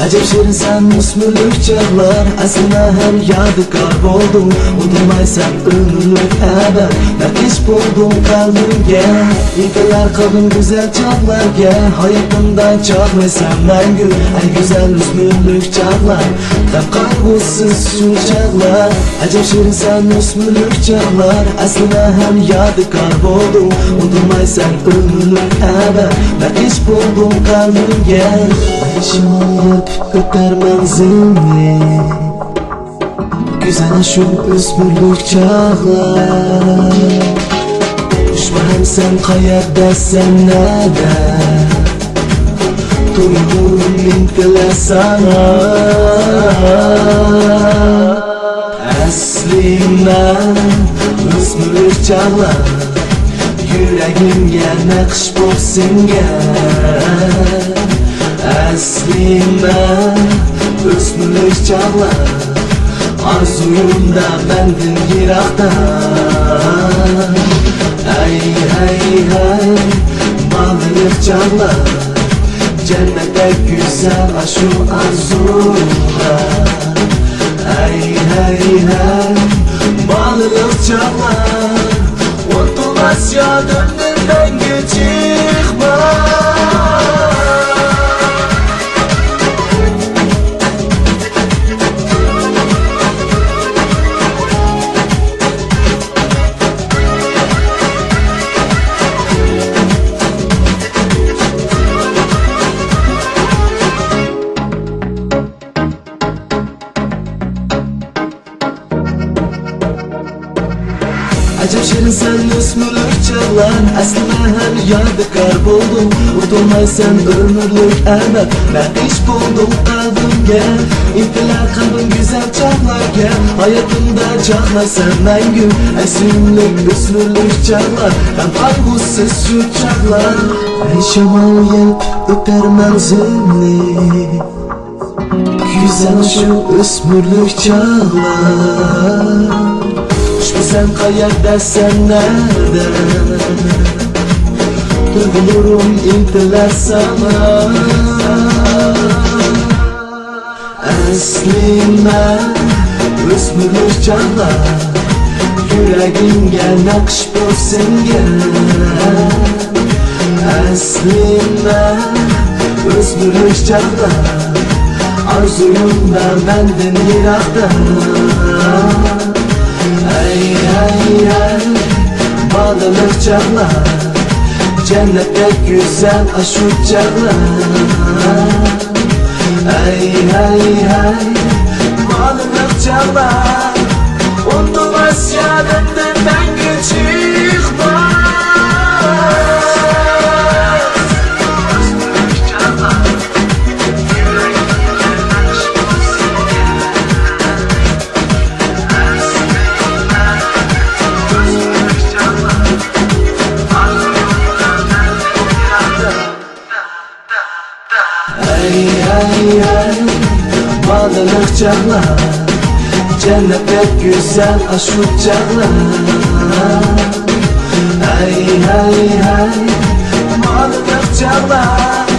Acep şirinsen müsmürlük çağlar, aslına hem yadigar boldum. Unutmaysan ömürlük ebed, nakış buldum kalbimge. İlkeler kalbim güzel çağlarga, hayatımdan çağmaysan məngü. Ey güzel müsmürlük çağlar, hep kaygısız şu çağlar. Acep şirinsen müsmürlük çağlar, aslına hem yadigar boldum. Unutmaysan ömürlük ebed, nakış buldum kalbimge. Şımayıp öter menzilli, güzel şu özgürlük çağlar. Düşman sen kayar sen nede, duyduğum intiler sana. Eslimden özgürlük çağlar, yüreğimge nakış bolsun gel. Eslimden özgürlük çağlar, arzuyumda bendin yirakta. Hey hey hey, malılık çağlar, cennette güzel aşu arzuyla. Hey hey hey, malılık çağlar, unutulmaz ya döndüğünden geçikma. Acep şirin sen müsmürlük çağlar, aslına hem yadigar buldum. Unutmaysan ömürlük ebed, ben iş buldum kalbimge. İntiler kalbim güzel çağlarga, hayatımda çağmaysan məngü. Esimlik müsmürlük çağlar, hem kaygısız şu çağlar. Ey şamal yelp öter menzilli, güzel şu özgürlük çağlar. Sen kayar dersen nerede, duygularım intiler sana. Eslimden özgürlük çağlar, yüreğimge nakış bolsun gel. Eslimden özgürlük çağlar, arzuyumda bendin yirakta. Hey hey hey, malılık çağlar, cennette güzel aşu çağlar. Hey hey hey, malılık çağlar, unutulmaz ya döndüğünden geçikma. Hey hey hey, malılık çağlar, cennette güzel aşu çağlar. Hey hey hey, malılık çağlar,